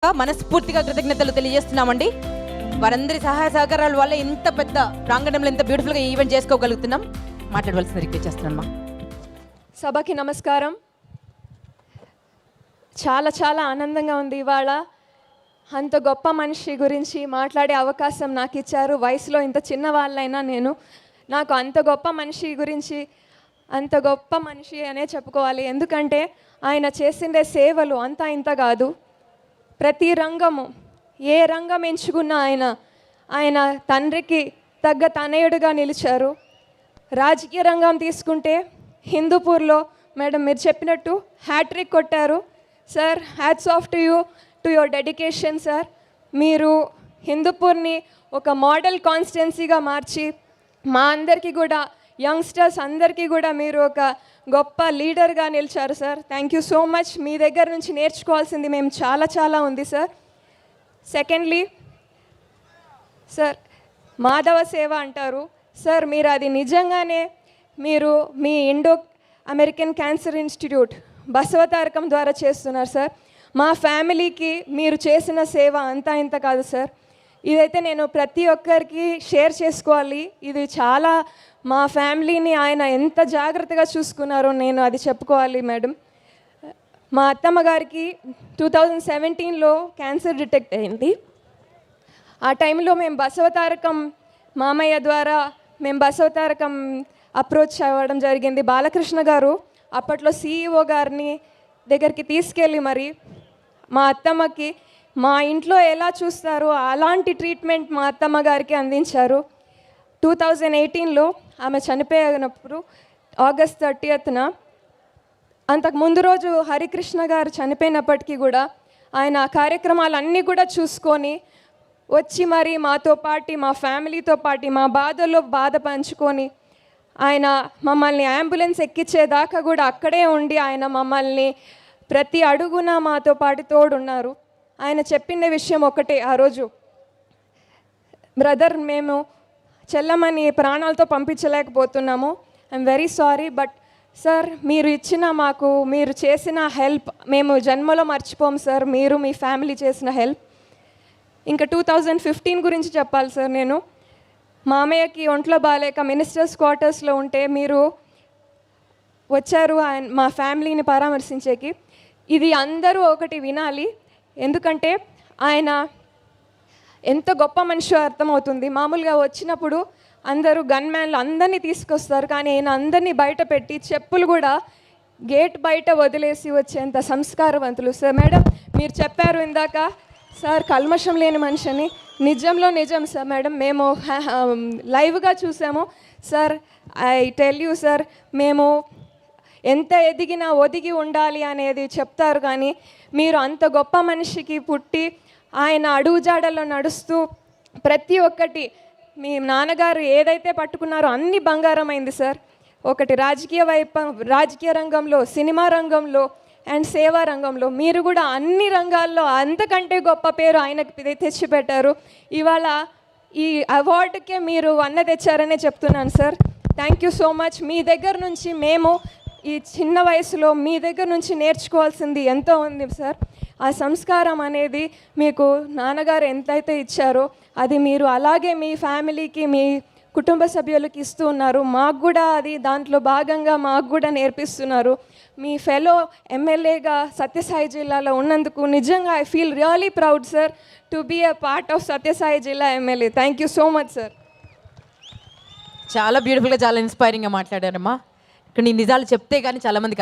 మనస్ఫూర్తిగా కృతజ్ఞతలు తెలియజేస్తున్నామండి. వారందరి సహాయ సహకారాల వల్ల ఇంత పెద్ద ప్రాంగణంలో ఇంత బ్యూటిఫుల్గా ఈవెంట్ చేసుకోగలుగుతున్నాం. మాట్లాడవలసిన రిక్వెస్ట్ చేస్తున్నాను. సభకి నమస్కారం. చాలా చాలా ఆనందంగా ఉంది. ఇవాళ అంత గొప్ప మనిషి గురించి మాట్లాడే అవకాశం నాకు ఇచ్చారు. వయసులో ఇంత చిన్న వాళ్ళైనా నాకు అంత గొప్ప మనిషి గురించి అంత గొప్ప మనిషి అనే చెప్పుకోవాలి. ఎందుకంటే ఆయన చేసిండే సేవలు అంతా ఇంత కాదు. ప్రతి రంగము, ఏ రంగం ఎంచుకున్నా ఆయన తండ్రికి తగ్గ తనయుడుగా నిలిచారు. రాజకీయ రంగం తీసుకుంటే హిందూపూర్లో మేడం మీరు చెప్పినట్టు హ్యాట్రిక్ కొట్టారు. Sir, hats off to you, to your dedication sir. మీరు హిందూపూర్ని ఒక మోడల్ కాన్స్టిట్యున్సీగా మార్చి మా అందరికీ కూడా, యంగ్స్టర్స్ అందరికీ కూడా మీరు ఒక గొప్ప లీడర్గా నిలిచారు sir. Thank you so much. మీ దగ్గర నుంచి నేర్చుకోవాల్సింది మేము చాలా చాలా ఉంది సార్. సెకండ్లీ సార్, మాధవ సేవ అంటారు సార్. మీరు అది నిజంగానే మీరు మీ Indo American cancer institute Basavatarakam ద్వారా చేస్తున్నారు సార్. మా ఫ్యామిలీకి మీరు చేసిన సేవ అంతా ఇంత కాదు సార్. ఇదైతే నేను ప్రతి ఒక్కరికి షేర్ చేసుకోవాలి. ఇది చాలా మా ఫ్యామిలీని ఆయన ఎంత జాగ్రత్తగా చూసుకున్నారో నేను అది చెప్పుకోవాలి మేడం. మా అత్తమ్మ గారికి 2017లో క్యాన్సర్ డిటెక్ట్ అయింది. ఆ టైంలో మేము బసవతారకం మామయ్య ద్వారా మేము బసవతారకం అప్రోచ్ అవ్వడం జరిగింది. బాలకృష్ణ గారు అప్పట్లో CEO గారిని దగ్గరికి తీసుకెళ్ళి మరి మా అత్తమ్మకి మా ఇంట్లో ఎలా చూస్తారో అలాంటి ట్రీట్మెంట్ మా అత్తమ్మ గారికి అందించారు. 2018లో ఆమె చనిపోయినప్పుడు ఆగస్ట్ 30న, అంతకు ముందు రోజు హరికృష్ణ గారు చనిపోయినప్పటికీ కూడా ఆయన కార్యక్రమాలన్నీ కూడా చూసుకొని వచ్చి మరి మాతో పాటు, మా ఫ్యామిలీతో పాటు మా బాధల్లో బాధ పంచుకొని ఆయన మమ్మల్ని అంబులెన్స్ ఎక్కించేదాకా కూడా అక్కడే ఉండి ఆయన మమ్మల్ని ప్రతి అడుగున మాతో పాటు తోడున్నారు. ఆయన చెప్పిన విషయం ఒకటే ఆ రోజు, బ్రదర్ మేము చెల్లమని ప్రాణాలతో పంపించలేకపోతున్నాము, I'm very sorry, but sir మీరు ఇచ్చిన మాకు మీరు చేసిన హెల్ప్ మేము జన్మలో మర్చిపోము సార్. మీరు మీ ఫ్యామిలీ చేసిన హెల్ప్. ఇంకా 2015 గురించి చెప్పాలి సార్. నేను మామయ్యకి ఒంట్లో బాగాలేక మినిస్టర్స్ క్వార్టర్స్లో ఉంటే మీరు వచ్చారు మా ఫ్యామిలీని పరామర్శించేకి. ఇది అందరూ ఒకటి వినాలి, ఎందుకంటే ఆయన ఎంత గొప్ప మనిషి అర్థమవుతుంది. మామూలుగా వచ్చినప్పుడు అందరూ గన్మ్యాన్లు అందరినీ తీసుకొస్తారు, కానీ ఆయన అందరినీ బయట పెట్టి చెప్పులు కూడా గేట్ బయట వదిలేసి వచ్చేంత సంస్కారవంతులు సార్. మేడం మీరు చెప్పారు ఇందాక సార్ కల్మషం లేని మనిషిని. నిజంలో నిజం సార్. మేడం మేము లైవ్గా చూసాము sir. I tell you sir, మేము ఎంత ఎదిగినా ఒదిగి ఉండాలి అనేది చెప్తారు, కానీ మీరు అంత గొప్ప మనిషికి పుట్టి ఆయన అడుగుజాడల్లో నడుస్తూ ప్రతి ఒక్కటి మీ నాన్నగారు ఏదైతే పట్టుకున్నారో అన్ని బంగారం అయింది సార్. ఒకటి రాజకీయ రంగంలో, సినిమా రంగంలో అండ్ సేవా రంగంలో మీరు కూడా అన్ని రంగాల్లో అంతకంటే గొప్ప పేరు ఆయనకు తెచ్చిపెట్టారు. ఇవాళ ఈ అవార్డుకే మీరు తెచ్చారనే చెప్తున్నాను sir. Thank you so much. మీ దగ్గర నుంచి మేము ఈ చిన్న వయసులో మీ దగ్గర నుంచి నేర్చుకోవాల్సింది ఎంతో ఉంది సార్. ఆ సంస్కారం అనేది మీకు నాన్నగారు ఎంతైతే ఇచ్చారో అది మీరు అలాగే మీ ఫ్యామిలీకి, మీ కుటుంబ సభ్యులకి ఇస్తూ ఉన్నారు. మాకు కూడా అది దాంట్లో భాగంగా మాకు కూడా నేర్పిస్తున్నారు. మీ ఫెలో ఎమ్మెల్యేగా సత్యసాయి జిల్లాలో ఉన్నందుకు నిజంగా I feel really proud sir to be a part of Sathyasai జిల్లా MLA. Thank you so much sir. చాలా బ్యూటిఫుల్గా, చాలా ఇన్స్పైరింగ్గా మాట్లాడారమ్మా. ఇక్కడ నీ నిజాలు చెప్తే కానీ చాలామంది